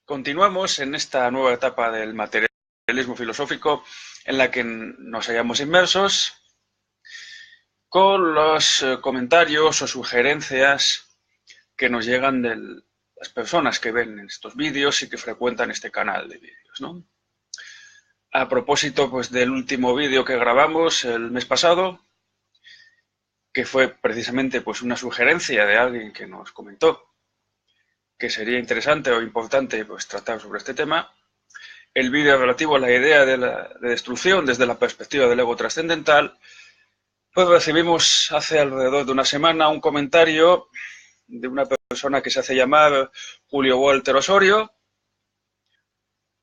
Continuamos en esta nueva etapa del materialismo filosófico en la que nos hallamos inmersos con los comentarios o sugerencias que nos llegan de las personas que ven estos vídeos y que frecuentan este canal de vídeos, ¿no? A propósito, pues, del último vídeo que grabamos el mes pasado, que fue precisamente pues una sugerencia de alguien que nos comentó que sería interesante o importante pues tratar sobre este tema. El vídeo relativo a la idea de destrucción desde la perspectiva del ego trascendental, pues recibimos hace alrededor de una semana un comentario de una persona que se hace llamar Julio Walter Osorio,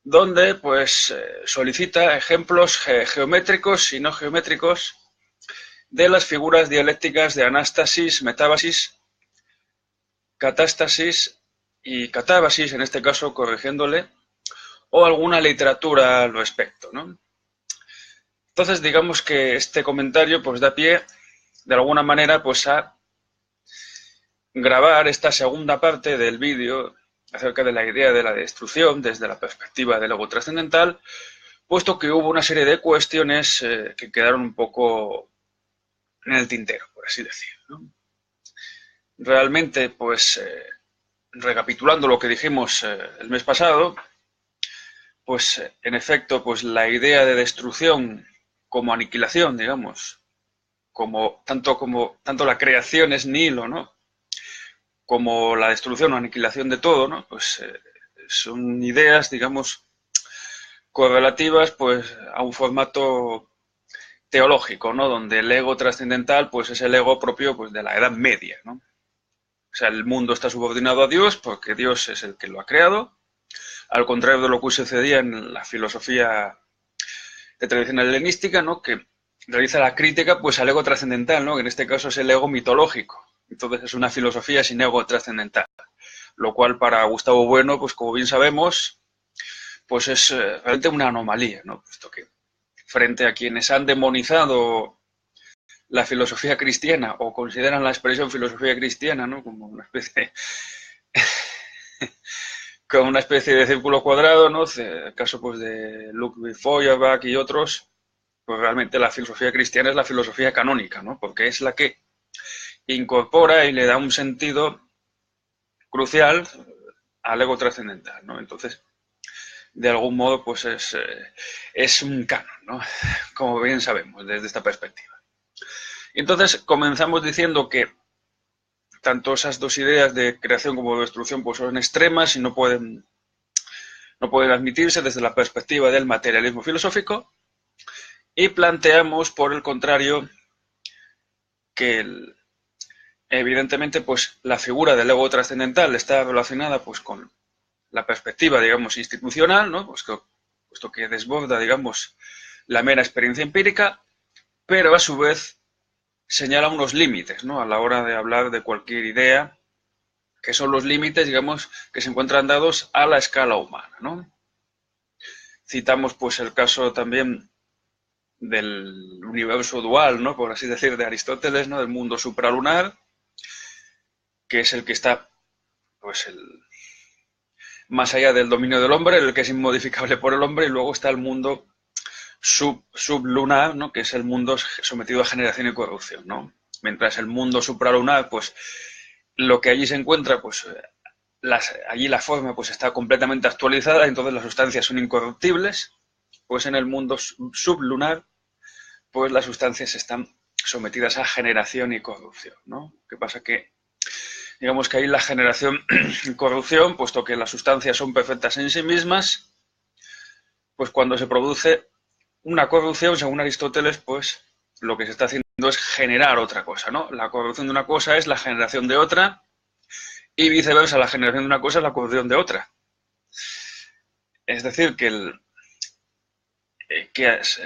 donde pues solicita ejemplos geométricos y no geométricos de las figuras dialécticas de anástasis, metábasis, catástasis y catábasis, en este caso corrigiéndole, o alguna literatura al respecto, ¿no? Entonces, digamos que este comentario pues da pie, de alguna manera, pues a grabar esta segunda parte del vídeo acerca de la idea de la destrucción desde la perspectiva del ego trascendental, puesto que hubo una serie de cuestiones que quedaron un poco en el tintero, por así decirlo, ¿no? Realmente, pues, recapitulando lo que dijimos el mes pasado, pues en efecto, pues la idea de destrucción como aniquilación, digamos, tanto la creación es nihilo, ¿no? Como la destrucción o aniquilación de todo, ¿no? Pues son ideas, digamos, correlativas, pues a un formato teológico, ¿no? Donde el ego trascendental, pues es el ego propio, pues de la Edad Media, ¿no? O sea, el mundo está subordinado a Dios porque Dios es el que lo ha creado, al contrario de lo que sucedía en la filosofía de tradición helenística, ¿no? Que realiza la crítica pues al ego trascendental, ¿no? Que en este caso es el ego mitológico. Entonces es una filosofía sin ego trascendental, lo cual para Gustavo Bueno, pues como bien sabemos, pues es realmente una anomalía, ¿no? Puesto que frente a quienes han demonizado la filosofía cristiana o consideran la expresión filosofía cristiana, ¿no? Como una especie con una especie de círculo cuadrado, ¿no? El caso pues de Ludwig Feuerbach y otros, pues realmente la filosofía cristiana es la filosofía canónica, ¿no? Porque es la que incorpora y le da un sentido crucial al ego trascendental, ¿no? Entonces, de algún modo, pues es un canon, ¿no? Como bien sabemos, desde esta perspectiva. Y entonces comenzamos diciendo que tanto esas dos ideas de creación como de destrucción pues son extremas y no pueden admitirse desde la perspectiva del materialismo filosófico, y planteamos, por el contrario, que evidentemente pues la figura del ego trascendental está relacionada pues con la perspectiva, digamos, institucional, ¿no? Puesto que desborda, digamos, la mera experiencia empírica, pero a su vez señala unos límites, ¿no? A la hora de hablar de cualquier idea, que son los límites, digamos, que se encuentran dados a la escala humana, ¿no? Citamos pues el caso también del universo dual, ¿no? Por así decir, de Aristóteles, ¿no? Del mundo supralunar, que es el que está, pues, más allá del dominio del hombre, el que es inmodificable por el hombre, y luego está el mundo sublunar, ¿no? Que es el mundo sometido a generación y corrupción, ¿no? Mientras el mundo supralunar, pues, lo que allí se encuentra, pues, allí la forma pues está completamente actualizada, entonces las sustancias son incorruptibles, pues en el mundo sublunar, pues las sustancias están sometidas a generación y corrupción, ¿no? ¿Qué pasa? Que digamos que ahí la generación y corrupción, puesto que las sustancias son perfectas en sí mismas, pues cuando se produce una corrupción, según Aristóteles, pues lo que se está haciendo es generar otra cosa, ¿no? La corrupción de una cosa es la generación de otra, y viceversa, la generación de una cosa es la corrupción de otra. Es decir, que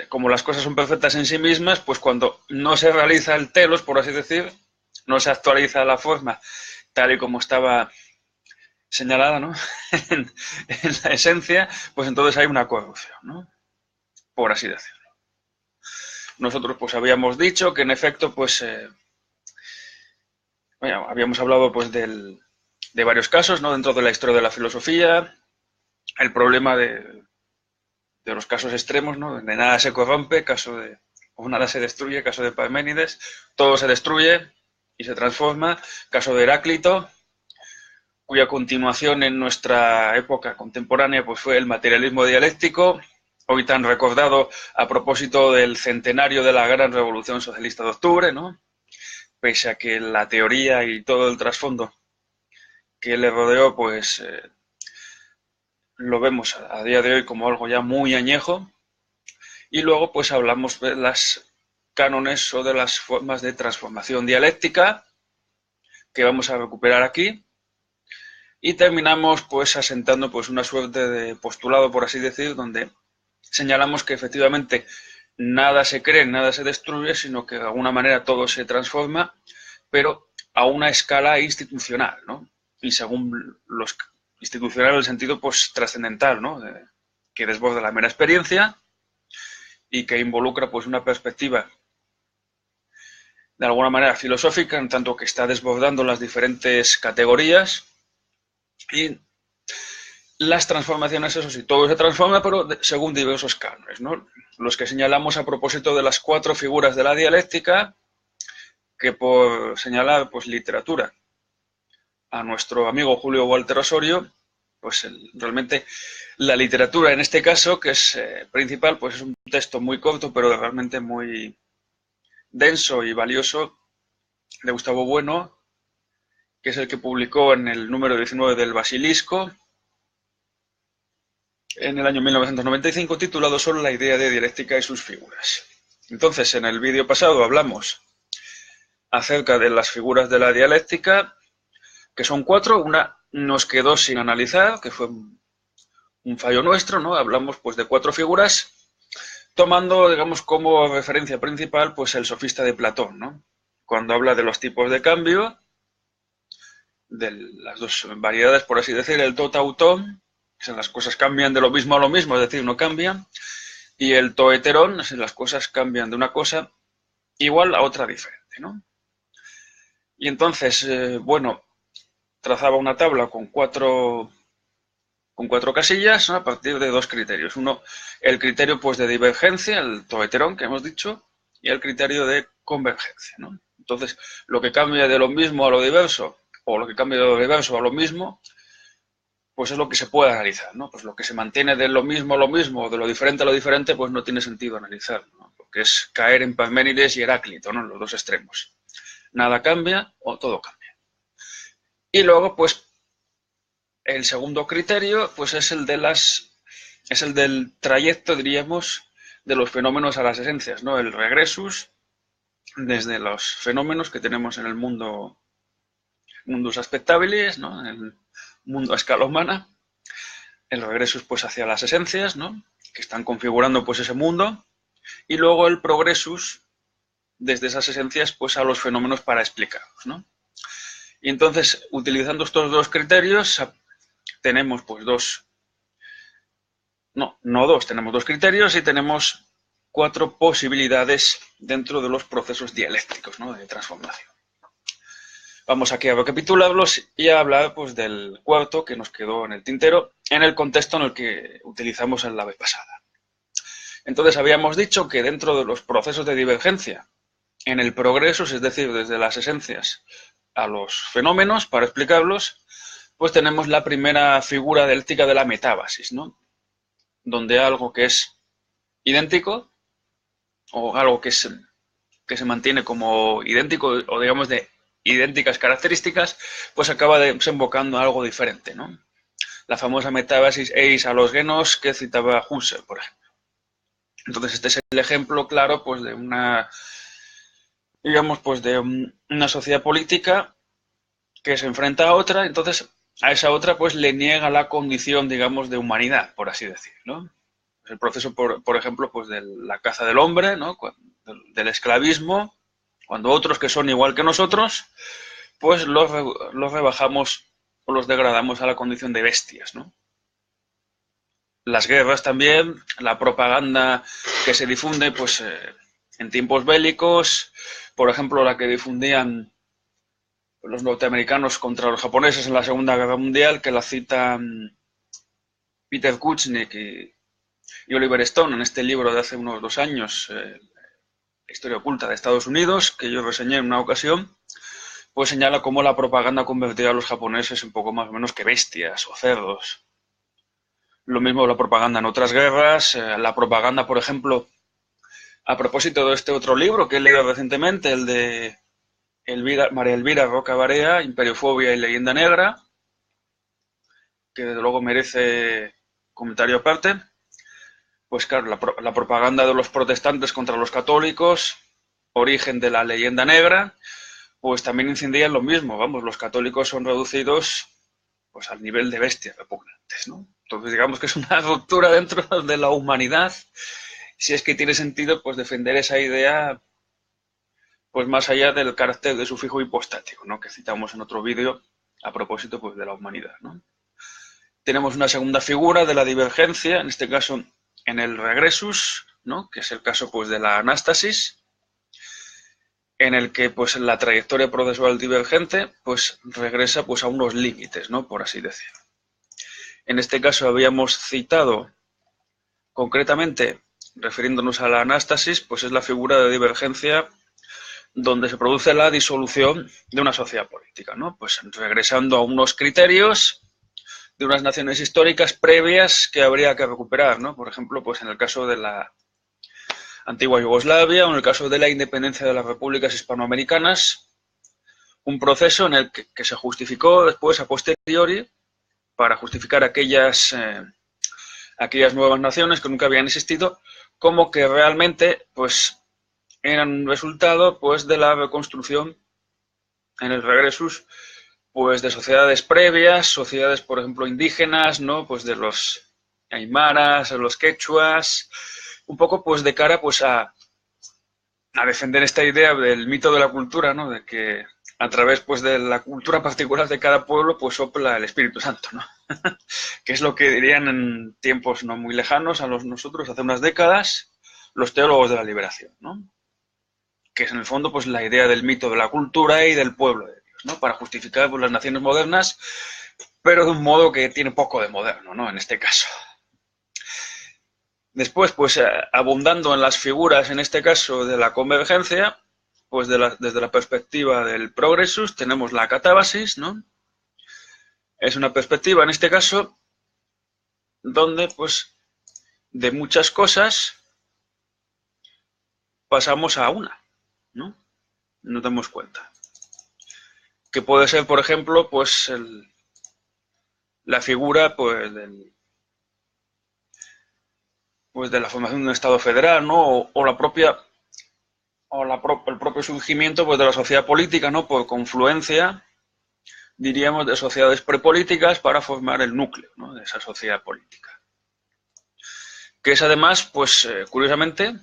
como las cosas son perfectas en sí mismas, pues cuando no se realiza el telos, por así decir, no se actualiza la forma tal y como estaba señalada, ¿no? en la esencia, pues entonces hay una corrupción, ¿no? Por así decirlo. Nosotros pues habíamos dicho que en efecto pues bueno, habíamos hablado pues de varios casos, ¿no? Dentro de la historia de la filosofía, el problema de los casos extremos, ¿no? Donde nada se corrompe, o nada se destruye, caso de Parménides, todo se destruye y se transforma, caso de Heráclito, cuya continuación en nuestra época contemporánea pues fue el materialismo dialéctico, hoy tan recordado a propósito del centenario de la gran revolución socialista de octubre, ¿no? Pese a que la teoría y todo el trasfondo que le rodeó, pues lo vemos a día de hoy como algo ya muy añejo. Y luego pues hablamos de las cánones o de las formas de transformación dialéctica que vamos a recuperar aquí. Y terminamos pues asentando pues una suerte de postulado, por así decir, donde señalamos que efectivamente nada se cree, nada se destruye, sino que de alguna manera todo se transforma, pero a una escala institucional, ¿no? Y según los institucional en el sentido pues trascendental, ¿no? Que desborda la mera experiencia y que involucra pues una perspectiva de alguna manera filosófica, en tanto que está desbordando las diferentes categorías. Y las transformaciones, eso sí, todo se transforma, pero según diversos cánones, ¿no? Los que señalamos a propósito de las 4 figuras de la dialéctica, que por señalar pues literatura a nuestro amigo Julio Walter Osorio, pues realmente la literatura en este caso, que es principal, pues es un texto muy corto, pero realmente muy denso y valioso, de Gustavo Bueno, que es el que publicó en el número 19 del Basilisco, en el año 1995, titulado Solo la idea de dialéctica y sus figuras. Entonces, en el vídeo pasado hablamos acerca de las figuras de la dialéctica, que son 4. Una nos quedó sin analizar, que fue un fallo nuestro, ¿no? Hablamos pues de 4 figuras, tomando, digamos, como referencia principal pues el sofista de Platón, ¿no? Cuando habla de los tipos de cambio, de las 2 variedades, por así decir, el totautón, que son las cosas cambian de lo mismo a lo mismo, es decir, no cambian, y el toeterón, es decir, las cosas cambian de una cosa igual a otra diferente, ¿no? Y entonces, bueno, trazaba una tabla con 4 casillas, ¿no? A partir de 2 criterios. Uno, el criterio pues de divergencia, el toeterón que hemos dicho, y el criterio de convergencia, ¿no? Entonces, lo que cambia de lo mismo a lo diverso, o lo que cambia de lo diverso a lo mismo, pues es lo que se puede analizar, ¿no? Pues lo que se mantiene de lo mismo a lo mismo, o de lo diferente a lo diferente, pues no tiene sentido analizar, ¿no? Porque es caer en Parménides y Heráclito, ¿no? En los 2 extremos. Nada cambia o todo cambia. Y luego, pues, el segundo criterio, pues es el del trayecto, diríamos, de los fenómenos a las esencias, ¿no? El regresus, desde los fenómenos que tenemos en el mundo, mundus aspectabilis, ¿no? En el mundo a escala humana, el regresus pues hacia las esencias, ¿no? Que están configurando pues ese mundo, y luego el progresus desde esas esencias pues a los fenómenos para explicarlos, ¿no? Y entonces, utilizando estos 2 criterios, tenemos pues tenemos 2 criterios y tenemos 4 posibilidades dentro de los procesos dialécticos, ¿no? De transformación. Vamos aquí a recapitularlos y a hablar pues del cuarto que nos quedó en el tintero, en el contexto en el que utilizamos en la vez pasada. Entonces habíamos dicho que dentro de los procesos de divergencia, en el progreso, es decir, desde las esencias a los fenómenos, para explicarlos, pues tenemos la primera figura dialéctica de la metábasis, ¿no? Donde algo que es idéntico, o algo que se mantiene como idéntico, o digamos de idénticas características, pues acaba desembocando a algo diferente, ¿no? La famosa metábasis eis a los genos que citaba Husserl, por ejemplo. Entonces este es el ejemplo claro pues de una, digamos, pues de una sociedad política que se enfrenta a otra, entonces a esa otra pues le niega la condición, digamos, de humanidad, por así decirlo, ¿no? El proceso, por ejemplo, pues de la caza del hombre, ¿no? Del esclavismo, cuando otros que son igual que nosotros, pues los rebajamos o los degradamos a la condición de bestias, ¿no? Las guerras también, la propaganda que se difunde pues en tiempos bélicos, por ejemplo, la que difundían los norteamericanos contra los japoneses en la Segunda Guerra Mundial, que la cita Peter Kuchnik y Oliver Stone en este libro de hace unos 2 años, La historia oculta de Estados Unidos, que yo reseñé en una ocasión, pues señala cómo la propaganda convertía a los japoneses en poco más o menos que bestias o cerdos. Lo mismo la propaganda en otras guerras, la propaganda, por ejemplo, a propósito de este otro libro que he leído recientemente, el de María Elvira Roca Barea, Imperiofobia y Leyenda Negra, que desde luego merece comentario aparte. Pues claro, la propaganda de los protestantes contra los católicos, origen de la leyenda negra, pues también incendía en lo mismo. Vamos, los católicos son reducidos pues al nivel de bestias repugnantes, ¿no? Entonces digamos que es una ruptura dentro de la humanidad, si es que tiene sentido pues defender esa idea pues más allá del carácter de sufijo hipostático, ¿no? Que citamos en otro vídeo a propósito pues de la humanidad, ¿no? Tenemos una segunda figura de la divergencia, en este caso en el regresus, ¿no? Que es el caso pues de la anástasis, en el que pues la trayectoria procesual divergente pues regresa pues a unos límites, ¿no? Por así decirlo. En este caso habíamos citado concretamente, refiriéndonos a la anástasis, pues es la figura de divergencia donde se produce la disolución de una sociedad política, ¿no? Pues regresando a unos criterios de unas naciones históricas previas que habría que recuperar, ¿no? Por ejemplo, pues en el caso de la antigua Yugoslavia o en el caso de la independencia de las repúblicas hispanoamericanas, un proceso en el que se justificó después a posteriori para justificar aquellas nuevas naciones que nunca habían existido, como que realmente pues eran un resultado pues de la reconstrucción en el regresus pues de sociedades previas, sociedades por ejemplo indígenas, ¿no? Pues de los aymaras, los quechuas, un poco pues de cara pues a defender esta idea del mito de la cultura, ¿no? De que a través pues de la cultura particular de cada pueblo pues sopla el Espíritu Santo, ¿no? Que es lo que dirían en tiempos no muy lejanos a nosotros hace unas décadas los teólogos de la liberación, ¿no? Que es en el fondo pues la idea del mito de la cultura y del pueblo de Dios, ¿no? Para justificar pues, las naciones modernas, pero de un modo que tiene poco de moderno, ¿no? En este caso. Después, pues abundando en las figuras, en este caso de la convergencia, pues desde la perspectiva del progresus tenemos la catábasis, ¿no? Es una perspectiva, en este caso, donde pues de muchas cosas pasamos a una, ¿no? Nos damos cuenta. Que puede ser, por ejemplo, pues la figura pues de la formación de un Estado federal, ¿no? O el propio surgimiento pues, de la sociedad política, ¿no? Por confluencia, diríamos, de sociedades prepolíticas para formar el núcleo, ¿no? De esa sociedad política. Que es además, pues curiosamente,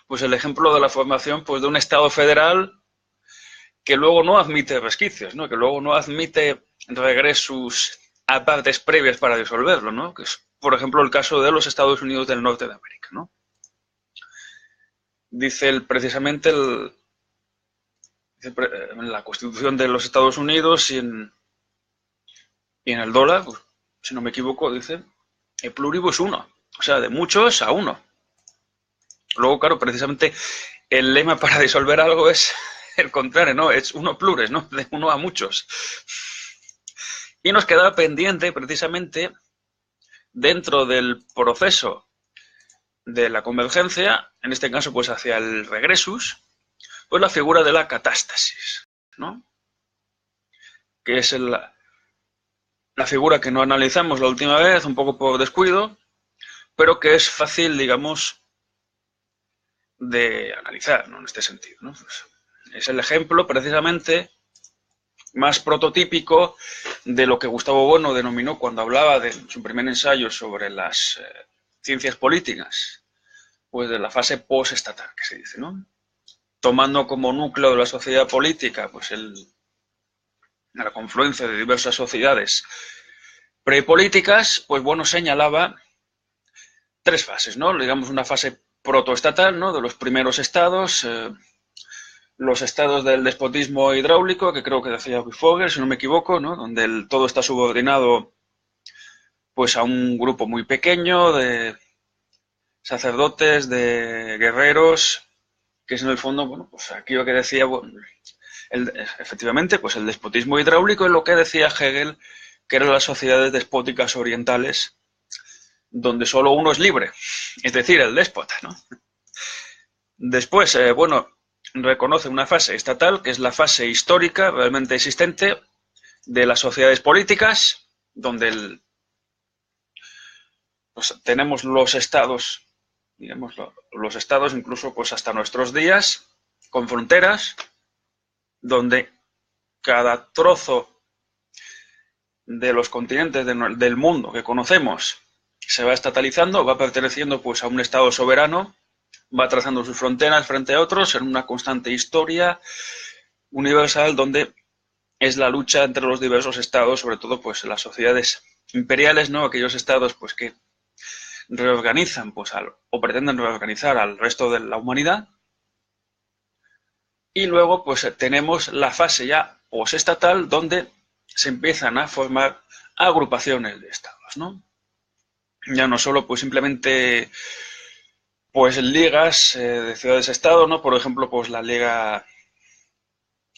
pues el ejemplo de la formación pues, de un Estado federal que luego no admite resquicios, ¿no? Que luego no admite regresos a partes previas para disolverlo, ¿no? Que es, por ejemplo, el caso de los Estados Unidos del Norte de América, ¿no? Dice precisamente en la Constitución de los Estados Unidos y en el dólar, pues, si no me equivoco, dice el pluribus uno, o sea, de muchos a uno. Luego, claro, precisamente el lema para disolver algo es el contrario, ¿no? Es uno plures, ¿no? De uno a muchos. Y nos queda pendiente, precisamente, dentro del proceso de la convergencia, en este caso, pues hacia el regresus, pues la figura de la catástasis, ¿no? Que es la figura que no analizamos la última vez, un poco por descuido, pero que es fácil, digamos, de analizar, ¿no? En este sentido, ¿no? Pues es el ejemplo, precisamente, más prototípico de lo que Gustavo Bueno denominó cuando hablaba de su primer ensayo sobre las ciencias políticas, pues de la fase postestatal, que se dice, ¿no? Tomando como núcleo de la sociedad política, pues la confluencia de diversas sociedades prepolíticas, pues Bueno señalaba tres fases, ¿no? Digamos una fase protoestatal, ¿no? De los primeros estados, los estados del despotismo hidráulico, que creo que decía Fogel, si no me equivoco, ¿no? Donde todo está subordinado pues a un grupo muy pequeño de sacerdotes, de guerreros, que es en el fondo, bueno, pues aquello que decía, bueno, efectivamente, pues el despotismo hidráulico es lo que decía Hegel, que eran las sociedades despóticas orientales, donde solo uno es libre, es decir, el déspota, ¿no? Después, bueno, reconoce una fase estatal, que es la fase histórica realmente existente de las sociedades políticas, donde pues, tenemos los estados, digamos, los estados incluso pues hasta nuestros días, con fronteras, donde cada trozo de los continentes del mundo que conocemos se va estatalizando, va perteneciendo pues a un estado soberano, va trazando sus fronteras frente a otros en una constante historia universal donde es la lucha entre los diversos estados, sobre todo pues las sociedades imperiales, ¿no? Aquellos estados pues que reorganizan pues o pretenden reorganizar al resto de la humanidad. Y luego pues tenemos la fase ya posestatal donde se empiezan a formar agrupaciones de estados, ¿no? Ya no solo pues simplemente pues ligas de ciudades-estado, ¿no? Por ejemplo, pues la Liga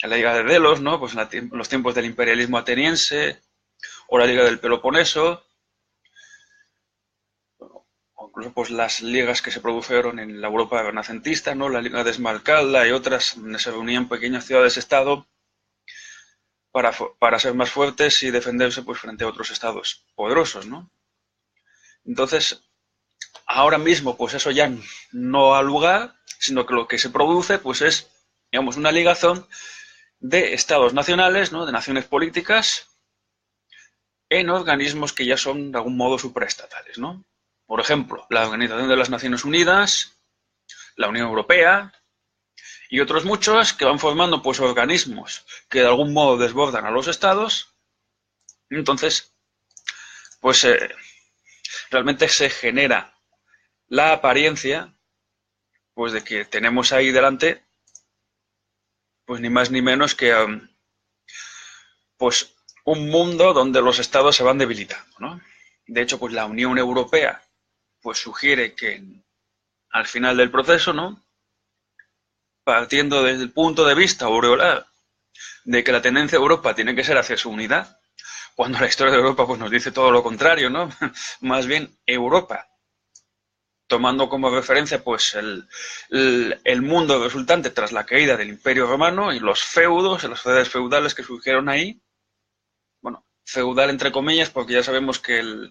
de Delos, ¿no? Pues en los tiempos del imperialismo ateniense, o la Liga del Peloponeso, o incluso pues las ligas que se produjeron en la Europa renacentista, ¿no? La Liga de Esmalcalda y otras, donde se reunían pequeñas ciudades-estado para ser más fuertes y defenderse pues frente a otros estados poderosos, ¿no? Entonces, ahora mismo pues eso ya no ha lugar, sino que lo que se produce pues es, digamos, una ligación de estados nacionales, ¿no? De naciones políticas en organismos que ya son de algún modo supraestatales, ¿no? Por ejemplo, la Organización de las Naciones Unidas, la Unión Europea y otros muchos que van formando pues organismos que de algún modo desbordan a los estados. Entonces, pues realmente se genera la apariencia pues de que tenemos ahí delante pues ni más ni menos que pues un mundo donde los estados se van debilitando, ¿no? De hecho, pues la Unión Europea pues sugiere que al final del proceso, ¿no? Partiendo desde el punto de vista aureolar de que la tendencia de Europa tiene que ser hacia su unidad, cuando la historia de Europa pues nos dice todo lo contrario, ¿no? Más bien Europa, tomando como referencia pues el mundo resultante tras la caída del Imperio Romano y los feudos, las sociedades feudales que surgieron ahí. Bueno, feudal entre comillas, porque ya sabemos que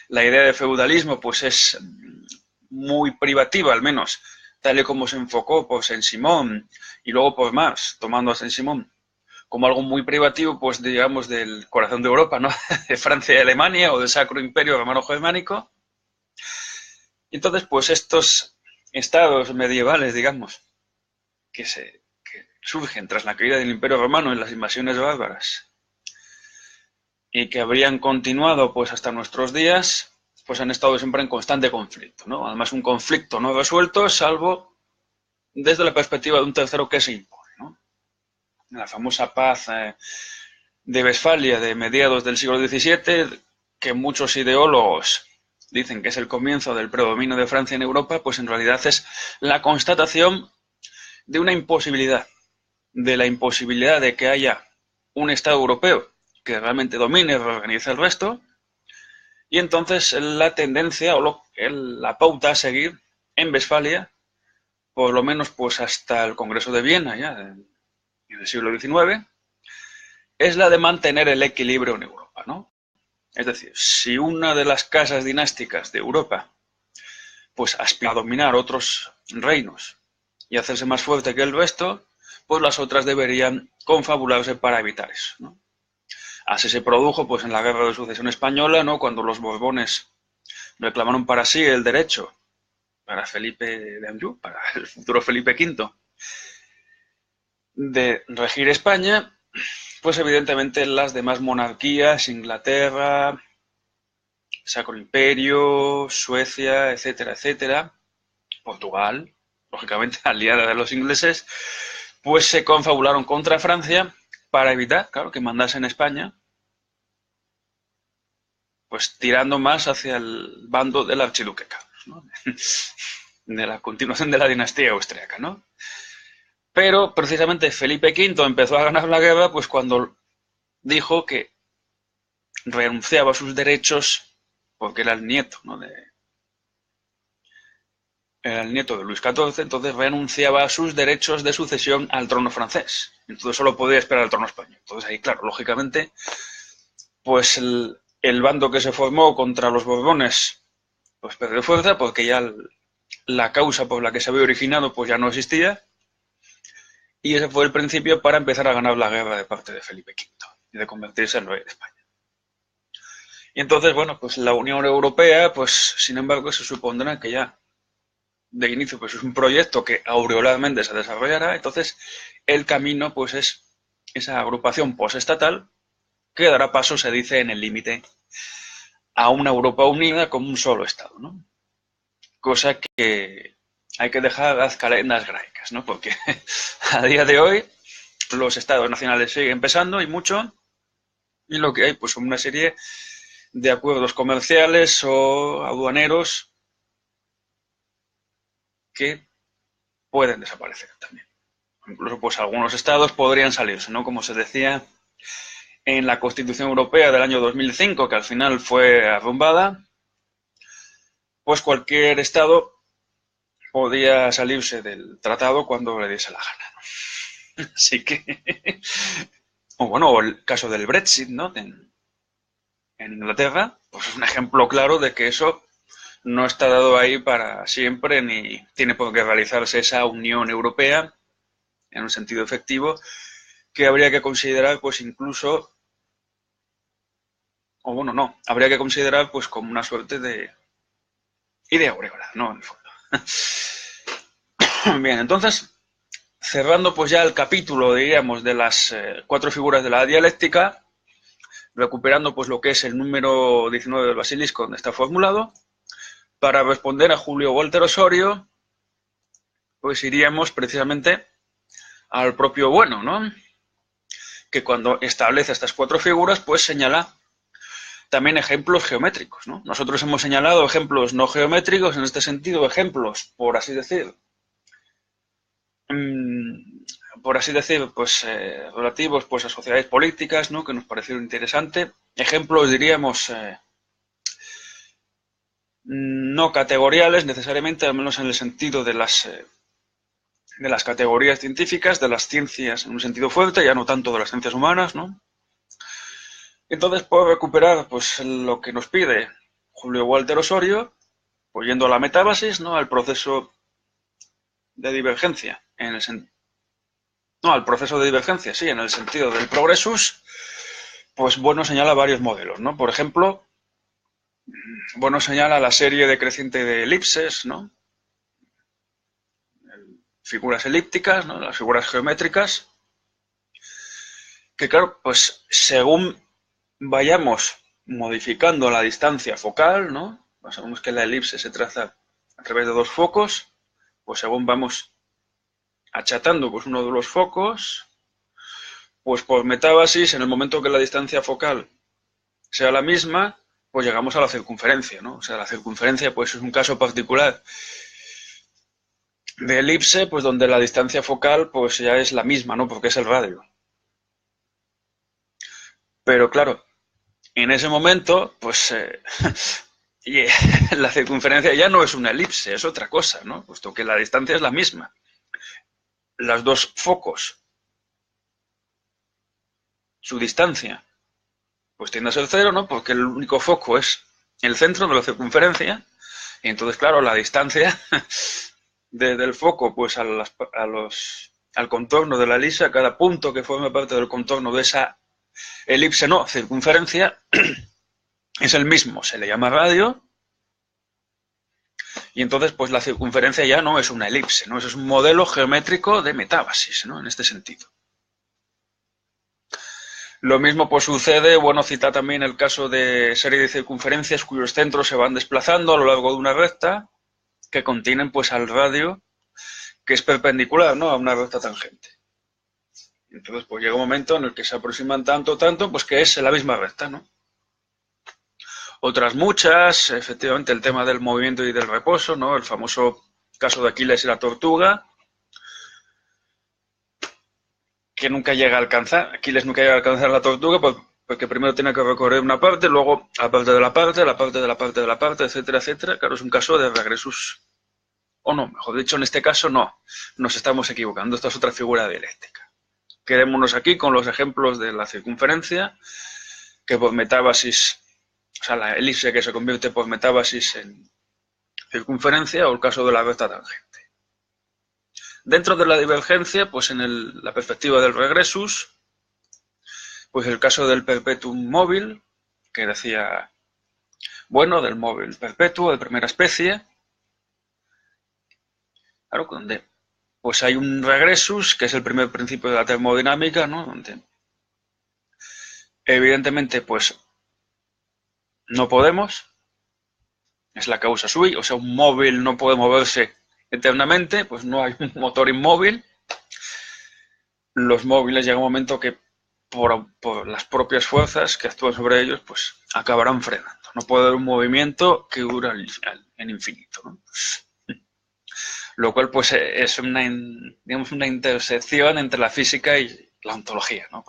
la idea de feudalismo pues es muy privativa, al menos, tal y como se enfocó pues en Simón y luego por Marx, tomando a Saint-Simon como algo muy privativo, pues digamos del corazón de Europa, ¿no? De Francia y Alemania o del Sacro Imperio Romano Germánico. Entonces, pues estos estados medievales, digamos, que surgen tras la caída del Imperio Romano en las invasiones bárbaras y que habrían continuado pues hasta nuestros días, pues han estado siempre en constante conflicto, ¿no? Además, un conflicto no resuelto, salvo desde la perspectiva de un tercero que se impone, ¿no? La famosa paz de Westfalia de mediados del siglo XVII, que muchos ideólogos dicen que es el comienzo del predominio de Francia en Europa, pues en realidad es la constatación de una imposibilidad, de la imposibilidad de que haya un Estado europeo que realmente domine y reorganice el resto, y entonces la tendencia o la pauta a seguir en Westfalia, por lo menos pues hasta el Congreso de Viena, ya en el siglo XIX, es la de mantener el equilibrio en Europa, ¿no? Es decir, si una de las casas dinásticas de Europa pues aspira a dominar otros reinos y hacerse más fuerte que el resto, pues las otras deberían confabularse para evitar eso, ¿no? Así se produjo pues en la Guerra de Sucesión Española, ¿no? Cuando los Borbones reclamaron para sí el derecho, para Felipe de Anjou, para el futuro Felipe V, de regir España, pues evidentemente las demás monarquías, Inglaterra, Sacro Imperio, Suecia, etcétera, etcétera, Portugal, lógicamente aliada de los ingleses, pues se confabularon contra Francia para evitar, claro, que mandase en España pues tirando más hacia el bando del archiduque Carlos, ¿no? De la continuación de la dinastía austríaca, ¿no? Pero precisamente Felipe V empezó a ganar la guerra pues cuando dijo que renunciaba a sus derechos, porque era el nieto, ¿no? Era el nieto de Luis XIV, entonces renunciaba a sus derechos de sucesión al trono francés. Entonces solo podía esperar al trono español. Entonces ahí, claro, lógicamente, pues el bando que se formó contra los Borbones pues perdió fuerza porque ya la causa por la que se había originado pues ya no existía, y ese fue el principio para empezar a ganar la guerra de parte de Felipe V y de convertirse en rey de España. Y entonces, bueno, pues la Unión Europea, pues sin embargo se supondrá que ya de inicio pues es un proyecto que aureoladamente se desarrollará, entonces el camino pues es esa agrupación postestatal que dará paso, se dice, en el límite a una Europa unida como un solo Estado, ¿no? Cosa que hay que dejar las calendas graicas, ¿no? Porque a día de hoy los estados nacionales siguen pesando y mucho, y lo que hay pues son una serie de acuerdos comerciales o aduaneros que pueden desaparecer también. Incluso pues algunos estados podrían salirse, ¿no? Como se decía en la Constitución Europea del año 2005, que al final fue arrumbada, pues cualquier estado podía salirse del tratado cuando le diese la gana, ¿no? Así que, o bueno, el caso del Brexit, ¿no? En Inglaterra, pues es un ejemplo claro de que eso no está dado ahí para siempre, ni tiene por qué realizarse esa Unión Europea en un sentido efectivo, que habría que considerar pues incluso, o bueno, no, habría que considerar pues como una suerte de idea aureola, ¿no? En el fondo. Bien, entonces, cerrando pues ya el capítulo, diríamos, de las 4 figuras de la dialéctica, recuperando pues lo que es el número 19 del Basilisco, donde está formulado, para responder a Julio Walter Osorio, pues iríamos precisamente al propio Bueno, ¿no? Que cuando establece estas 4 figuras, pues señala también ejemplos geométricos, ¿no? Nosotros hemos señalado ejemplos no geométricos, en este sentido, ejemplos, por así decir, pues relativos pues a sociedades políticas, ¿no? Que nos parecieron interesantes. Ejemplos, diríamos, no categoriales necesariamente, al menos en el sentido de las categorías científicas, de las ciencias en un sentido fuerte, ya no tanto de las ciencias humanas, ¿no? Entonces puedo recuperar pues lo que nos pide Julio Walter Osorio, pues yendo a la metábasis, ¿no? Al proceso de divergencia, al proceso de divergencia, sí, en el sentido del progresus, pues Bueno señala varios modelos, ¿no? Por ejemplo, Bueno señala la serie decreciente de elipses, ¿no? Figuras elípticas, ¿no? Las figuras geométricas, que claro, pues según vayamos modificando la distancia focal, ¿no? Sabemos que la elipse se traza a través de 2 focos, pues según vamos achatando pues uno de los focos, pues por metábasis, en el momento que la distancia focal sea la misma, pues llegamos a la circunferencia, ¿no? O sea, la circunferencia pues es un caso particular de elipse, pues donde la distancia focal pues ya es la misma, ¿no? Porque es el radio. Pero claro, en ese momento, pues la circunferencia ya no es una elipse, es otra cosa, ¿no? Puesto que la distancia es la misma. Los 2 focos, su distancia, pues tiende a ser 0, ¿no? Porque el único foco es el centro de la circunferencia, y entonces, claro, la distancia desde el foco pues al contorno de la elipse, a cada punto que forme parte del contorno de esa elipse, no, circunferencia, es el mismo, se le llama radio, y entonces pues la circunferencia ya no es una elipse, ¿no? Eso es un modelo geométrico de metábasis, ¿no? En este sentido. Lo mismo pues sucede, bueno, cita también el caso de serie de circunferencias cuyos centros se van desplazando a lo largo de una recta que contienen pues al radio que es perpendicular, ¿no? A una recta tangente. Entonces pues llega un momento en el que se aproximan tanto, pues que es la misma recta, ¿no? Otras muchas, efectivamente el tema del movimiento y del reposo, ¿no? El famoso caso de Aquiles y la tortuga, que nunca llega a alcanzar. Aquiles nunca llega a alcanzar la tortuga porque primero tiene que recorrer una parte, luego aparte de la parte, la parte de la parte de la parte, etcétera, etcétera. Claro, es un caso de regresus. O no, mejor dicho, en este caso no. Nos estamos equivocando. Esta es otra figura dialéctica. Quedémonos aquí con los ejemplos de la circunferencia, que por metábasis, o sea, la elipse que se convierte por metábasis en circunferencia, o el caso de la recta tangente. Dentro de la divergencia, pues en la perspectiva del regresus, pues el caso del perpetuum móvil, que decía, bueno, del móvil perpetuo de primera especie, claro, donde pues hay un regresus, que es el primer principio de la termodinámica, ¿no? Donde evidentemente pues no podemos, es la causa sui, o sea, un móvil no puede moverse eternamente, pues no hay un motor inmóvil. Los móviles llega un momento que por las propias fuerzas que actúan sobre ellos, pues acabarán frenando. No puede haber un movimiento que dura en infinito, ¿no? Lo cual pues es digamos, una intersección entre la física y la ontología, ¿no?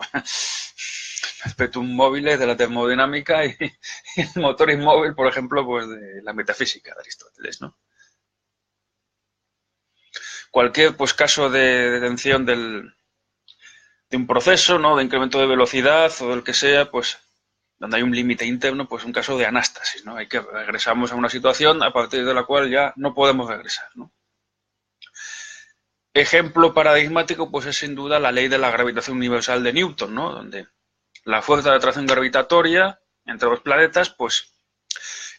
Perpetuum móviles de la termodinámica y el motor inmóvil, por ejemplo, pues de la metafísica de Aristóteles, ¿no? Cualquier pues caso de detención de un proceso, ¿no? De incremento de velocidad o del que sea, pues donde hay un límite interno, pues un caso de anástasis, ¿no? Hay que regresamos a una situación a partir de la cual ya no podemos regresar, ¿no? Ejemplo paradigmático, pues es sin duda la ley de la gravitación universal de Newton, ¿no? Donde la fuerza de atracción gravitatoria entre los planetas, pues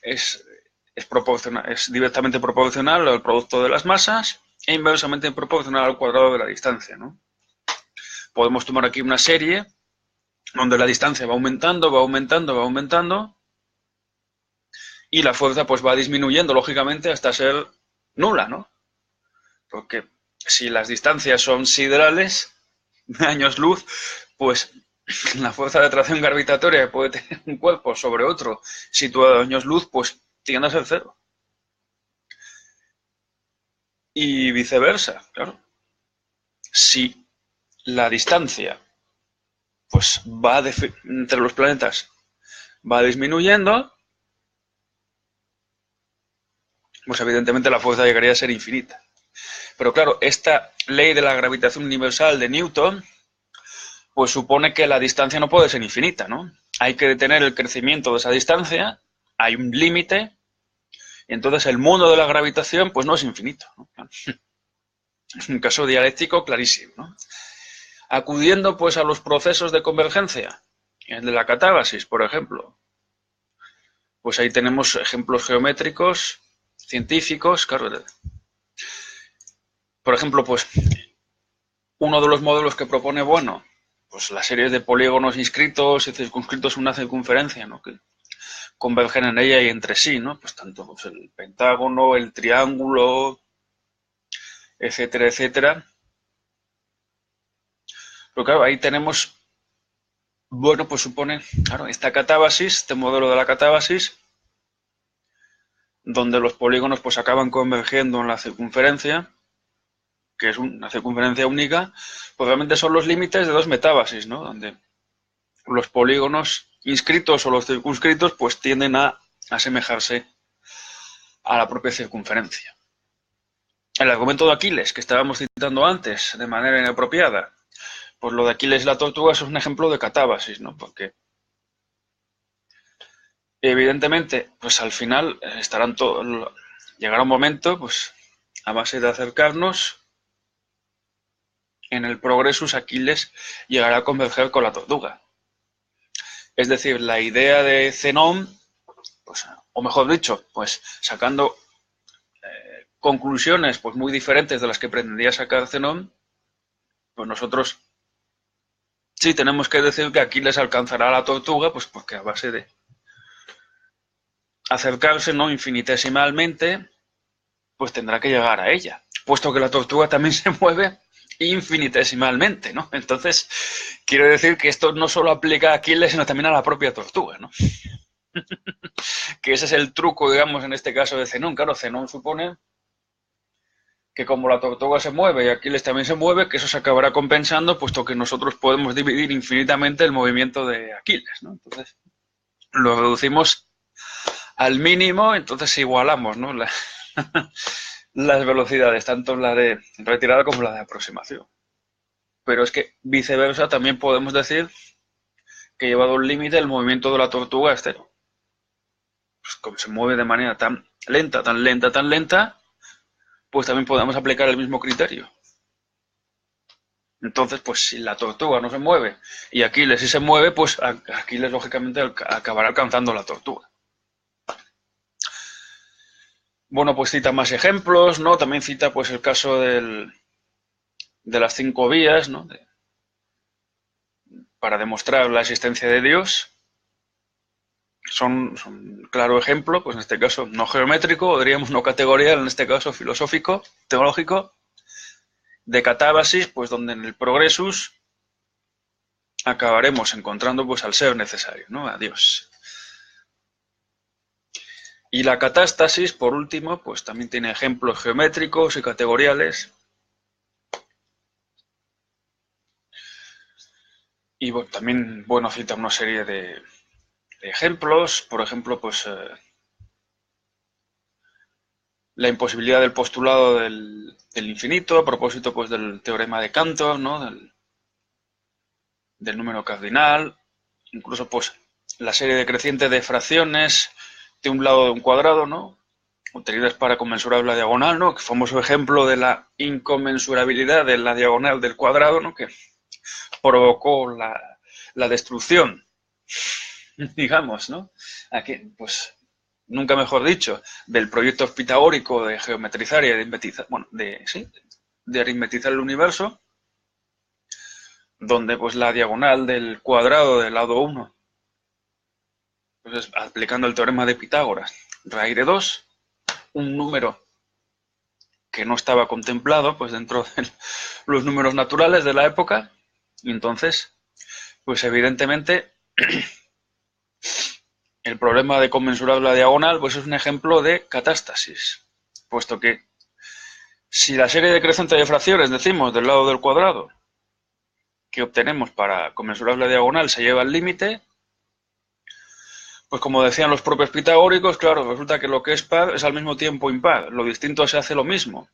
es directamente proporcional al producto de las masas e inversamente proporcional al cuadrado de la distancia, ¿no? Podemos tomar aquí una serie donde la distancia va aumentando, va aumentando, va aumentando y la fuerza pues va disminuyendo, lógicamente, hasta ser nula, ¿no? Porque si las distancias son siderales, de años luz, pues la fuerza de atracción gravitatoria que puede tener un cuerpo sobre otro situado a años luz, pues tiende a ser cero. Y viceversa, claro. Si la distancia pues va entre los planetas va disminuyendo, pues evidentemente la fuerza llegaría a ser infinita. Pero claro, esta ley de la gravitación universal de Newton pues supone que la distancia no puede ser infinita, ¿no? Hay que detener el crecimiento de esa distancia, hay un límite, y entonces el mundo de la gravitación pues no es infinito, ¿no? Es un caso dialéctico clarísimo, ¿no? Acudiendo pues a los procesos de convergencia, el de la catábasis, por ejemplo, pues ahí tenemos ejemplos geométricos, científicos, claro. Por ejemplo, pues uno de los modelos que propone, bueno, pues la serie de polígonos inscritos y circunscritos en una circunferencia, ¿no? Que convergen en ella y entre sí, ¿no? Pues tanto pues, el pentágono, el triángulo, etcétera, etcétera. Pero claro, ahí tenemos, bueno, pues supone, claro, esta catábasis, este modelo de la catábasis, donde los polígonos pues acaban convergiendo en la circunferencia, que es una circunferencia única, pues realmente son los límites de dos metábasis, ¿no? Donde los polígonos inscritos o los circunscritos pues tienden a asemejarse a la propia circunferencia. El argumento de Aquiles, que estábamos citando antes de manera inapropiada, pues lo de Aquiles y la tortuga es un ejemplo de catábasis, ¿no? Porque evidentemente, pues al final llegará un momento, pues a base de acercarnos, en el progresus Aquiles llegará a converger con la tortuga. Es decir, la idea de Zenón, pues, o mejor dicho, pues sacando conclusiones pues muy diferentes de las que pretendía sacar Zenón, pues nosotros sí tenemos que decir que Aquiles alcanzará a la tortuga, pues porque a base de acercarse, ¿no? Infinitesimalmente, pues tendrá que llegar a ella, puesto que la tortuga también se mueve infinitesimalmente, ¿no? Entonces, quiero decir que esto no solo aplica a Aquiles, sino también a la propia tortuga, ¿no? Que ese es el truco, digamos, en este caso de Zenón. Claro, Zenón supone que como la tortuga se mueve y Aquiles también se mueve, que eso se acabará compensando, puesto que nosotros podemos dividir infinitamente el movimiento de Aquiles, ¿no? Entonces, lo reducimos al mínimo, entonces igualamos, ¿no? Las velocidades, tanto la de retirada como la de aproximación. Pero es que viceversa también podemos decir que llevado un límite el movimiento de la tortuga es cero. Pues como se mueve de manera tan lenta, tan lenta, tan lenta, pues también podemos aplicar el mismo criterio. Entonces, pues si la tortuga no se mueve y Aquiles sí se mueve, pues Aquiles lógicamente acabará alcanzando la tortuga. Bueno, pues cita más ejemplos, ¿no? También cita pues el caso de las 5 vías, ¿no? Para demostrar la existencia de Dios. Son claro ejemplo, pues en este caso no geométrico, o diríamos no categorial, en este caso filosófico, teológico, de catábasis, pues donde en el progresus acabaremos encontrando pues al ser necesario, ¿no? A Dios. Y la catástasis, por último, pues también tiene ejemplos geométricos y categoriales. Y bueno, también, bueno, cita una serie de ejemplos, por ejemplo, pues la imposibilidad del postulado del infinito, a propósito pues del teorema de Cantor, ¿no? Del número cardinal, incluso pues la serie decreciente de fracciones de un lado de un cuadrado, ¿no? Obtenidas para conmensurar la diagonal, ¿no? Que famoso ejemplo de la inconmensurabilidad de la diagonal del cuadrado, ¿no? Que provocó la destrucción, digamos, ¿no? Aquí, pues, nunca mejor dicho, del proyecto pitagórico de geometrizar y aritmetizar, bueno, de aritmetizar el universo, donde pues la diagonal del cuadrado del lado 1, pues aplicando el teorema de Pitágoras, raíz de 2, un número que no estaba contemplado pues dentro de los números naturales de la época, y entonces, pues evidentemente el problema de conmensurar la diagonal pues es un ejemplo de catástasis, puesto que si la serie decreciente de fracciones, decimos, del lado del cuadrado que obtenemos para conmensurar la diagonal se lleva al límite, pues como decían los propios pitagóricos, claro, resulta que lo que es par es al mismo tiempo impar, lo distinto se hace lo mismo,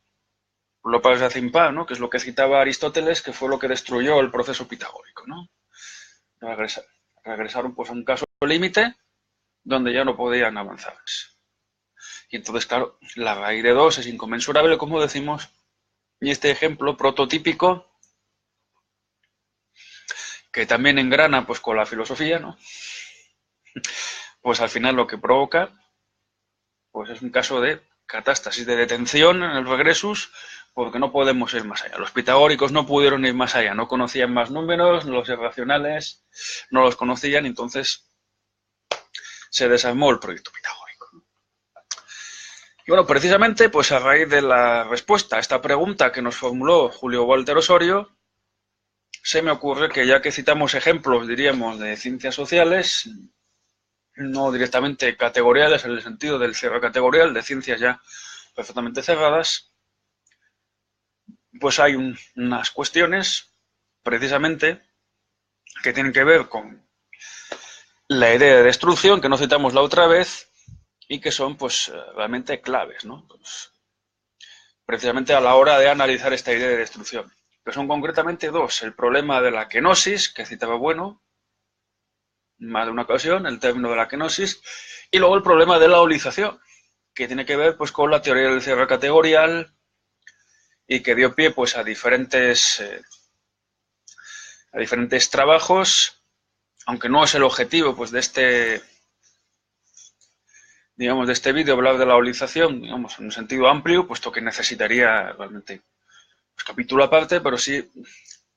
lo par se hace impar, ¿no? Que es lo que citaba Aristóteles, que fue lo que destruyó el proceso pitagórico, ¿no? Regresaron pues a un caso límite donde ya no podían avanzar más. Y entonces, claro, la raíz de 2 es inconmensurable, como decimos, y este ejemplo prototípico, que también engrana pues con la filosofía, ¿no? Pues al final lo que provoca pues es un caso de catástasis, de detención en el regresus, porque no podemos ir más allá. Los pitagóricos no pudieron ir más allá, no conocían más números, los irracionales no los conocían, entonces se desarmó el proyecto pitagórico. Y bueno, precisamente pues a raíz de la respuesta a esta pregunta que nos formuló Julio Walter Osorio, se me ocurre que ya que citamos ejemplos, diríamos, de ciencias sociales, no directamente categoriales en el sentido del cierre categorial, de ciencias ya perfectamente cerradas, pues hay unas cuestiones, precisamente, que tienen que ver con la idea de destrucción, que no citamos la otra vez, y que son pues realmente claves, ¿no? Pues, precisamente a la hora de analizar esta idea de destrucción. Que son concretamente dos. El problema de la kenosis, que citaba Bueno, más de una ocasión, el término de la kenosis, y luego el problema de la holización, que tiene que ver pues con la teoría del cierre categorial y que dio pie pues a diferentes trabajos, aunque no es el objetivo pues de este, digamos, de este vídeo hablar de la holización, digamos, en un sentido amplio, puesto que necesitaría realmente pues, capítulo aparte, pero sí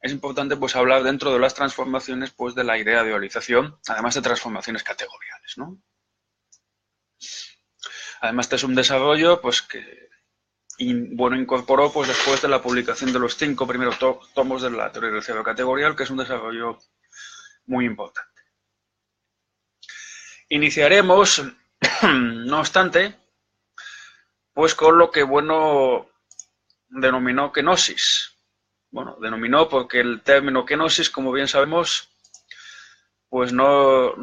es importante pues hablar dentro de las transformaciones pues de la idea de holización, además de transformaciones categoriales, ¿no? Además, este es un desarrollo pues que Bueno incorporó pues después de la publicación de los 5 primeros tomos de la teoría del cierre categorial, que es un desarrollo muy importante. iniciaremos, no obstante, pues con lo que Bueno denominó kenosis. Bueno, denominó porque el término kenosis, como bien sabemos, pues no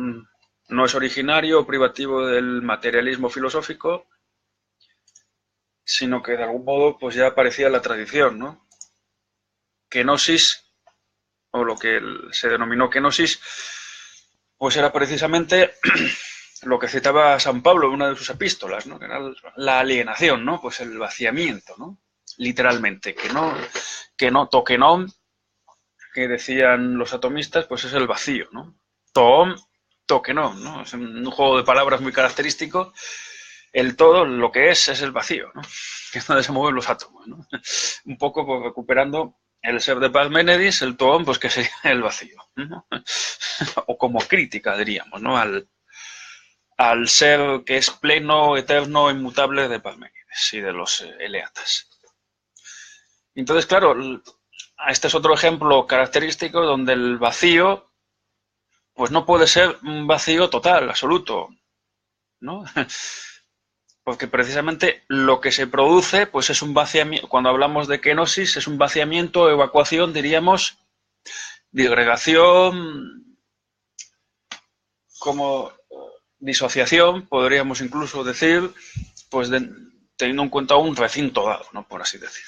es originario o privativo del materialismo filosófico, sino que de algún modo pues ya aparecía en la tradición, ¿no? Kenosis, o lo que se denominó kenosis, pues era precisamente lo que citaba San Pablo en una de sus epístolas, ¿no? Que era la alienación, ¿no? Pues el vaciamiento, ¿no? Literalmente, que no toquenom, que decían los atomistas, pues es el vacío, ¿no? Toom, toquenom, ¿no? Es un juego de palabras muy característico. El todo, lo que es el vacío, ¿no? Que es donde se mueven los átomos, ¿no? Un poco pues, recuperando el ser de Parménides, el toom, pues que sería el vacío, ¿no? O como crítica, diríamos, ¿no? Al ser que es pleno, eterno, inmutable de Parménides y de los eleatas. Entonces, claro, este es otro ejemplo característico donde el vacío, pues no puede ser un vacío total, absoluto, ¿no? Porque precisamente lo que se produce, pues es un vaciamiento, cuando hablamos de kenosis, es un vaciamiento, evacuación, diríamos, disgregación, como disociación, podríamos incluso decir, pues teniendo en cuenta un recinto dado, ¿no? Por así decir.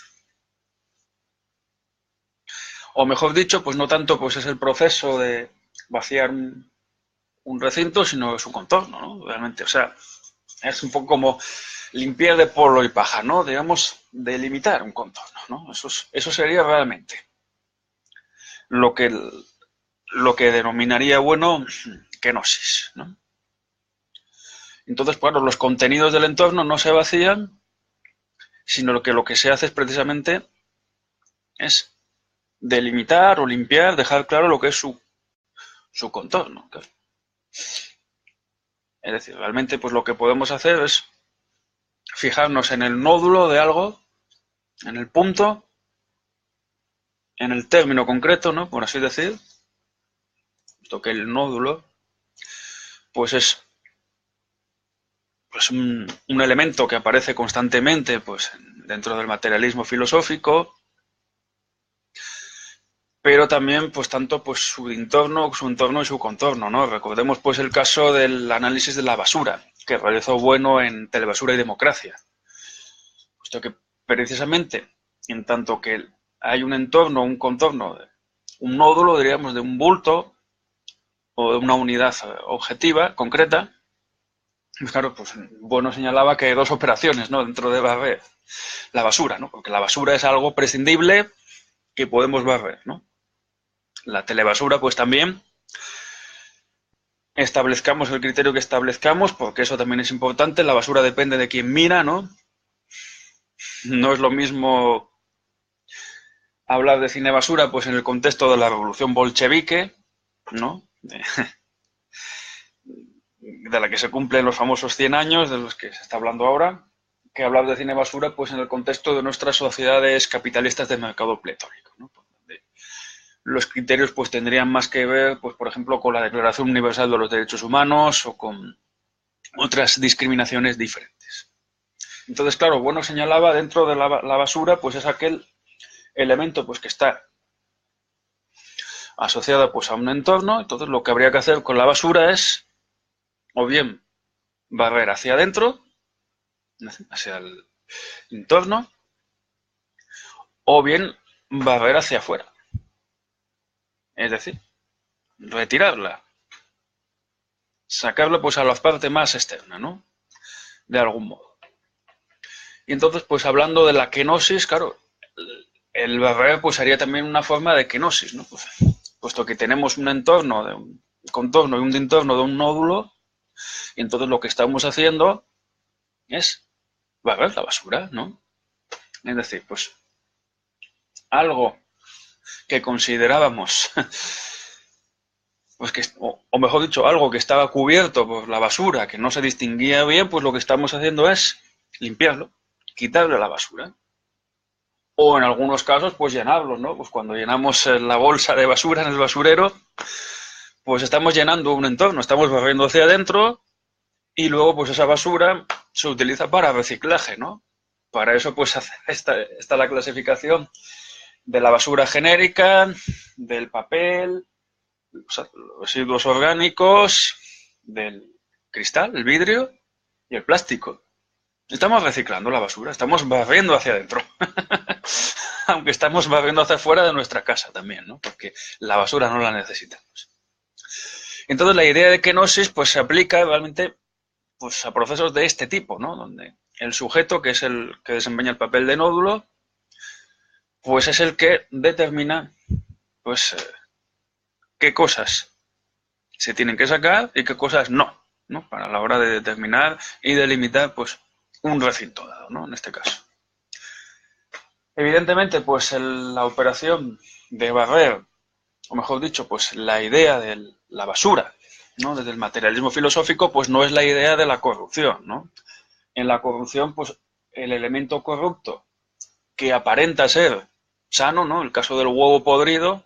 O mejor dicho, pues no tanto pues es el proceso de vaciar un recinto, sino su contorno, ¿no? Realmente, o sea, es un poco como limpiar de polvo y paja, ¿no? Digamos, delimitar un contorno, ¿no? Eso sería realmente lo que denominaría Bueno kenosis, ¿no? Entonces, claro, los contenidos del entorno no se vacían, sino que lo que se hace es precisamente es delimitar o limpiar, dejar claro lo que es su contorno. Claro. Es decir, realmente pues lo que podemos hacer es fijarnos en el nódulo de algo, en el punto, en el término concreto, ¿no? Por así decir. Esto que el nódulo pues es pues un elemento que aparece constantemente pues dentro del materialismo filosófico, pero también pues tanto pues su entorno y su contorno, ¿no? Recordemos pues el caso del análisis de la basura que realizó Bueno en Telebasura y Democracia, puesto que precisamente en tanto que hay un entorno, un contorno, un nódulo, diríamos, de un bulto o de una unidad objetiva, concreta, pues claro, pues Bueno señalaba que hay dos operaciones, ¿no? Dentro de barrer la basura, ¿no? Porque la basura es algo prescindible que podemos barrer, ¿no? La telebasura, pues también establezcamos el criterio que establezcamos, porque eso también es importante. La basura depende de quién mira, ¿no? No es lo mismo hablar de cine basura, pues en el contexto de la revolución bolchevique, ¿no? De la que se cumplen los famosos 100 años, de los que se está hablando ahora, que hablar de cine basura, pues en el contexto de nuestras sociedades capitalistas de mercado pletórico, ¿no? Los criterios pues tendrían más que ver, pues por ejemplo, con la Declaración Universal de los Derechos Humanos o con otras discriminaciones diferentes. Entonces, claro, Bueno señalaba dentro de la basura, pues es aquel elemento pues que está asociado pues a un entorno. Entonces, lo que habría que hacer con la basura es o bien barrer hacia adentro, hacia el entorno, o bien barrer hacia afuera. Es decir, retirarla, sacarla pues a la parte más externa, ¿no? De algún modo. Y entonces, pues hablando de la kenosis, claro, el barrer pues sería también una forma de kenosis, ¿no? Pues, puesto que tenemos un entorno, de un contorno y un entorno de un nódulo, y entonces lo que estamos haciendo es barrer la basura, ¿no? Es decir, pues algo que considerábamos, pues que, o mejor dicho, algo que estaba cubierto por la basura, que no se distinguía bien, pues lo que estamos haciendo es limpiarlo, quitarle la basura. O en algunos casos, pues llenarlo, ¿no? Pues cuando llenamos la bolsa de basura en el basurero, pues estamos llenando un entorno, estamos barriendo hacia adentro y luego pues esa basura se utiliza para reciclaje, ¿no? Para eso pues está la clasificación de la basura genérica, del papel, los residuos orgánicos, del cristal, el vidrio y el plástico. Estamos reciclando la basura, estamos barriendo hacia adentro. Aunque estamos barriendo hacia afuera de nuestra casa también, ¿no? Porque la basura no la necesitamos. Entonces la idea de kenosis pues se aplica realmente pues a procesos de este tipo, ¿no? Donde el sujeto, que es el que desempeña el papel de nódulo, pues es el que determina pues qué cosas se tienen que sacar y qué cosas no, ¿no? Para la hora de determinar y delimitar pues un recinto dado, ¿no? En este caso. Evidentemente, pues la operación de barrer, o mejor dicho, pues la idea de la basura, ¿no? Desde el materialismo filosófico, pues no es la idea de la corrupción, ¿no? En la corrupción, pues el elemento corrupto que aparenta ser sano, ¿no? El caso del huevo podrido,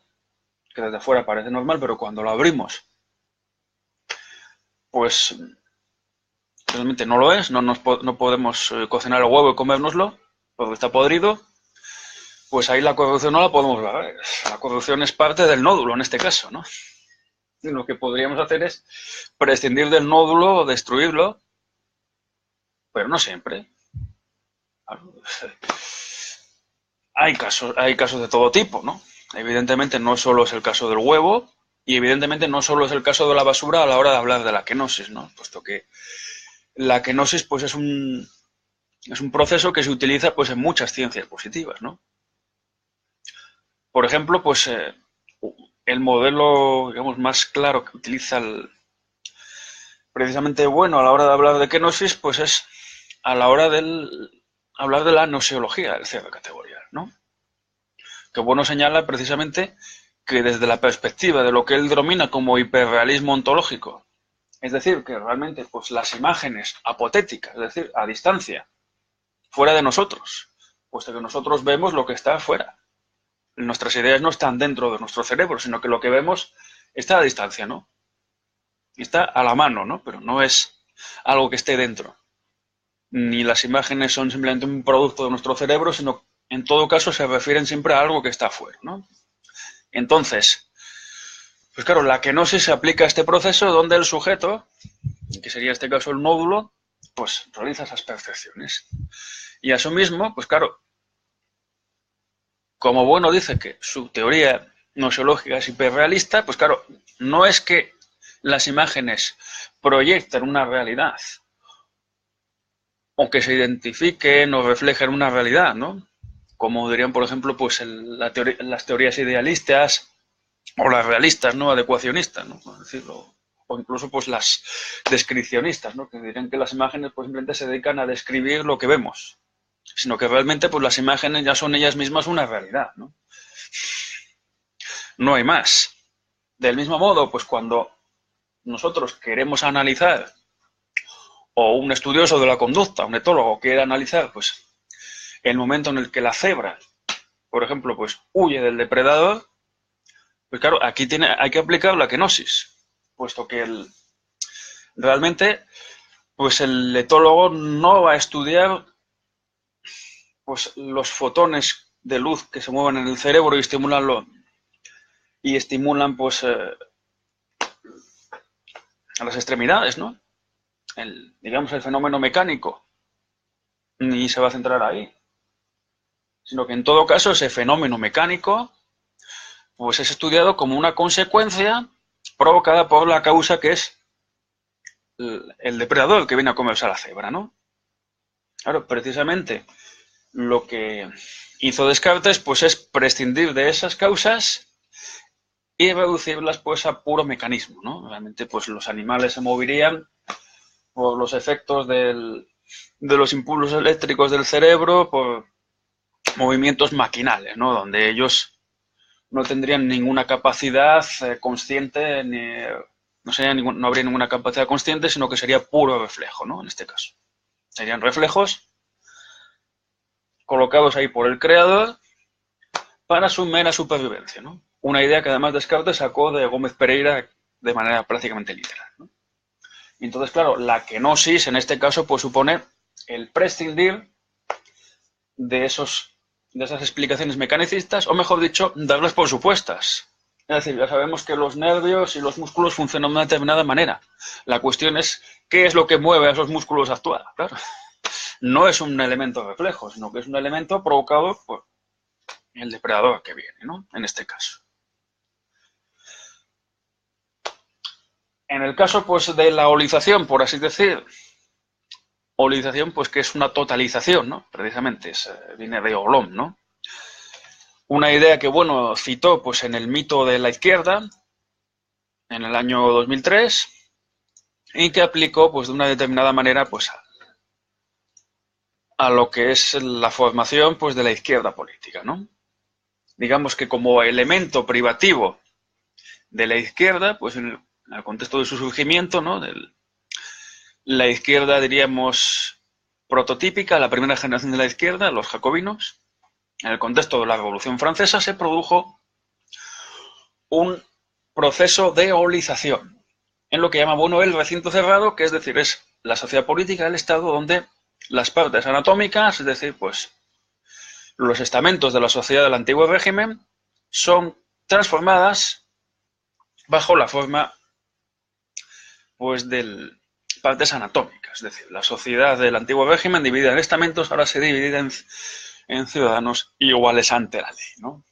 que desde fuera parece normal, pero cuando lo abrimos, pues realmente no lo es, no podemos cocinar el huevo y comérnoslo, porque está podrido. Pues ahí la corrupción no la podemos ver. La corrupción es parte del nódulo en este caso, ¿no? Y lo que podríamos hacer es prescindir del nódulo o destruirlo, pero no siempre. Hay casos de todo tipo, ¿no? Evidentemente no solo es el caso del huevo y evidentemente no solo es el caso de la basura a la hora de hablar de la kenosis, ¿no? Puesto que la kenosis pues es un proceso que se utiliza pues en muchas ciencias positivas, ¿no? Por ejemplo, pues el modelo, digamos, más claro que utiliza precisamente bueno a la hora de hablar de kenosis, pues es a la hora de hablar de la gnoseología del cierre categorial, ¿no? Que bueno señala precisamente que desde la perspectiva de lo que él denomina como hiperrealismo ontológico, es decir, que realmente pues las imágenes apotéticas, es decir, a distancia, fuera de nosotros, puesto que nosotros vemos lo que está afuera. Nuestras ideas no están dentro de nuestro cerebro, sino que lo que vemos está a distancia, ¿no? Está a la mano, ¿no? Pero no es algo que esté dentro. Ni las imágenes son simplemente un producto de nuestro cerebro, sino en todo caso se refieren siempre a algo que está afuera, ¿no? Entonces, pues claro, la kenosis se aplica a este proceso donde el sujeto, que sería en este caso el nódulo, pues realiza esas percepciones. Y a eso mismo, pues claro, como Bueno dice que su teoría gnoseológica es hiperrealista, pues claro, no es que las imágenes proyecten una realidad o que se identifiquen o reflejen una realidad, ¿no? Como dirían, por ejemplo, pues las teorías idealistas o las realistas, ¿no? Adecuacionistas, ¿no? Por decirlo. O incluso pues las descripcionistas, ¿no? Que dirían que las imágenes pues simplemente se dedican a describir lo que vemos, sino que realmente pues las imágenes ya son ellas mismas una realidad, ¿no? No hay más. Del mismo modo, pues cuando nosotros queremos analizar, o un estudioso de la conducta, un etólogo, quiere analizar, pues, el momento en el que la cebra, por ejemplo, pues huye del depredador, pues claro, aquí hay que aplicar la kenosis, puesto que realmente, pues el etólogo no va a estudiar, pues, los fotones de luz que se mueven en el cerebro y estimulan pues, a las extremidades, ¿no? Digamos, el fenómeno mecánico, ni se va a centrar ahí, sino que en todo caso ese fenómeno mecánico pues es estudiado como una consecuencia provocada por la causa que es el depredador que viene a comerse a la cebra, ¿no? Claro, precisamente lo que hizo Descartes pues es prescindir de esas causas y reducirlas pues a puro mecanismo, ¿no? Realmente pues los animales se moverían por los efectos de los impulsos eléctricos del cerebro, por movimientos maquinales, ¿no? Donde ellos no tendrían ninguna capacidad consciente, no habría ninguna capacidad consciente, sino que sería puro reflejo, ¿no? En este caso. Serían reflejos colocados ahí por el creador para su mera supervivencia, ¿no? Una idea que además Descartes sacó de Gómez Pereira de manera prácticamente literal, ¿no? Entonces, claro, la kenosis en este caso pues supone el prescindir de esas explicaciones mecanicistas, o mejor dicho, darlas por supuestas. Es decir, ya sabemos que los nervios y los músculos funcionan de una determinada manera. La cuestión es qué es lo que mueve a esos músculos a actuar. Claro. No es un elemento reflejo, sino que es un elemento provocado por el depredador que viene, ¿no? En este caso. En el caso, pues, de la olización, por así decir, olización, pues, que es una totalización, ¿no? Precisamente, viene de olón, ¿no? Una idea que, bueno, citó, pues, en el mito de la izquierda, en el año 2003, y que aplicó, pues, de una determinada manera, pues, a lo que es la formación, pues, de la izquierda política, ¿no? Digamos que como elemento privativo de la izquierda, pues, en el contexto de su surgimiento, ¿no? La izquierda, diríamos, prototípica, la primera generación de la izquierda, los jacobinos, en el contexto de la Revolución Francesa se produjo un proceso de olización, en lo que llama, bueno, el recinto cerrado, que es decir, es la sociedad política del Estado donde las partes anatómicas, es decir, pues los estamentos de la sociedad del antiguo régimen, son transformadas bajo la forma, pues, de partes anatómicas. Es decir, la sociedad del antiguo régimen dividida en estamentos ahora se divide en ciudadanos iguales ante la ley, ¿no?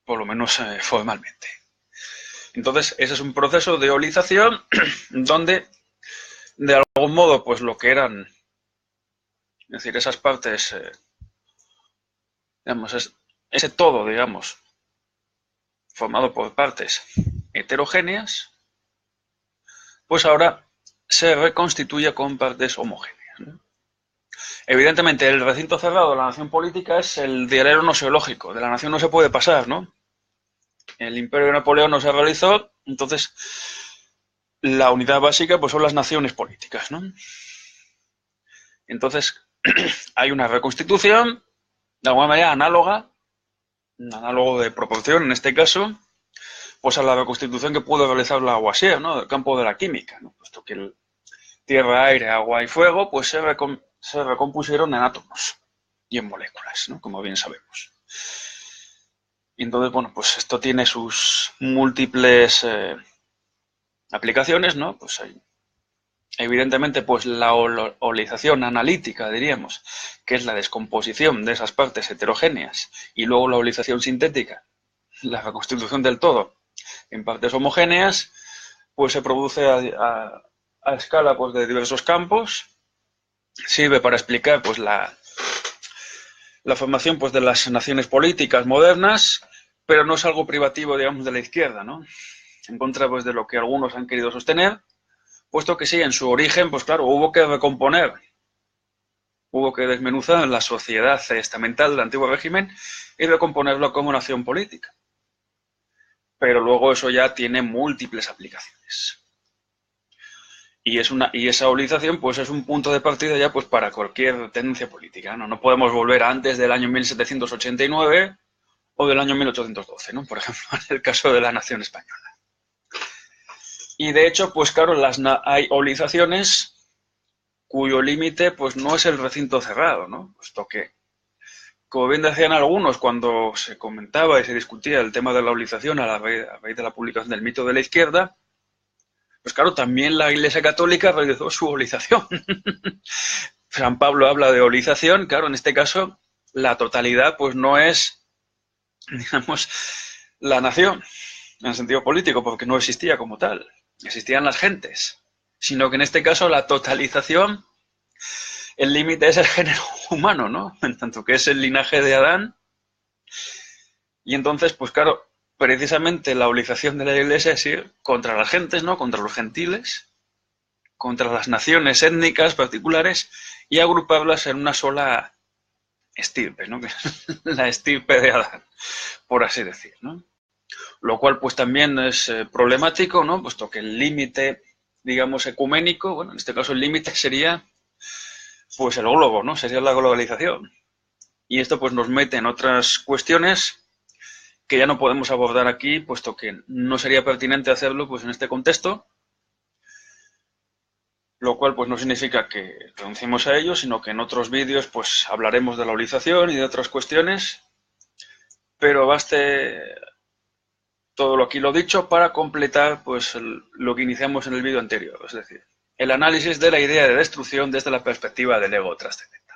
Por lo menos formalmente. Entonces, ese es un proceso de olización donde, de algún modo, pues lo que eran, es decir, esas partes, digamos, ese todo, digamos, formado por partes heterogéneas, pues ahora se reconstituye con partes homogéneas, ¿no? Evidentemente, el recinto cerrado de la nación política es el dialero noseológico. De la nación no se puede pasar, ¿no? El imperio de Napoleón no se realizó, entonces la unidad básica pues son las naciones políticas, ¿no? Entonces hay una reconstitución, de alguna manera análoga, un análogo de proporción en este caso, pues a la reconstitución que pudo realizar Lavoisier, ¿no? Del campo de la química, ¿no? Puesto que el tierra, aire, agua y fuego pues se recompusieron en átomos y en moléculas, ¿no? Como bien sabemos. Y entonces, bueno, pues esto tiene sus múltiples aplicaciones, ¿no? Pues hay, evidentemente, pues la olización analítica, diríamos, que es la descomposición de esas partes heterogéneas, y luego la olización sintética, la reconstitución del todo en partes homogéneas, pues se produce a escala, pues, de diversos campos. Sirve para explicar, pues, la formación, pues, de las naciones políticas modernas, pero no es algo privativo, digamos, de la izquierda, ¿no? En contra, pues, de lo que algunos han querido sostener, puesto que sí, en su origen, pues claro, hubo que recomponer, hubo que desmenuzar la sociedad estamental del antiguo régimen y recomponerlo como nación política. Pero luego eso ya tiene múltiples aplicaciones. Y esa olización, pues, es un punto de partida ya, pues, para cualquier tendencia política, ¿no? No podemos volver a antes del año 1789 o del año 1812, ¿no? Por ejemplo, en el caso de la nación española. Y de hecho, pues claro, hay olizaciones cuyo límite, pues, no es el recinto cerrado, ¿no? Puesto que, como bien decían algunos cuando se comentaba y se discutía el tema de la olización a raíz de la publicación del mito de la izquierda, pues claro, también la Iglesia Católica realizó su olización. San Pablo habla de olización, claro, en este caso la totalidad pues no es, digamos, la nación en el sentido político, porque no existía como tal, existían las gentes, sino que en este caso la totalización, el límite es el género humano, ¿no? En tanto que es el linaje de Adán. Y entonces, pues claro, precisamente la olización de la Iglesia es ir contra las gentes, ¿no? Contra los gentiles, contra las naciones étnicas particulares y agruparlas en una sola estirpe, ¿no? Que es la estirpe de Adán, por así decir, ¿no? Lo cual pues también es problemático, ¿no? Puesto que el límite, digamos, ecuménico, bueno, en este caso el límite sería pues el globo, ¿no? Sería la globalización. Y esto pues nos mete en otras cuestiones que ya no podemos abordar aquí, puesto que no sería pertinente hacerlo pues en este contexto, lo cual pues no significa que renunciemos a ello, sino que en otros vídeos pues hablaremos de la holización y de otras cuestiones, pero baste todo lo aquí lo dicho para completar pues lo que iniciamos en el vídeo anterior, es decir, el análisis de la idea de destrucción desde la perspectiva del ego trascendente.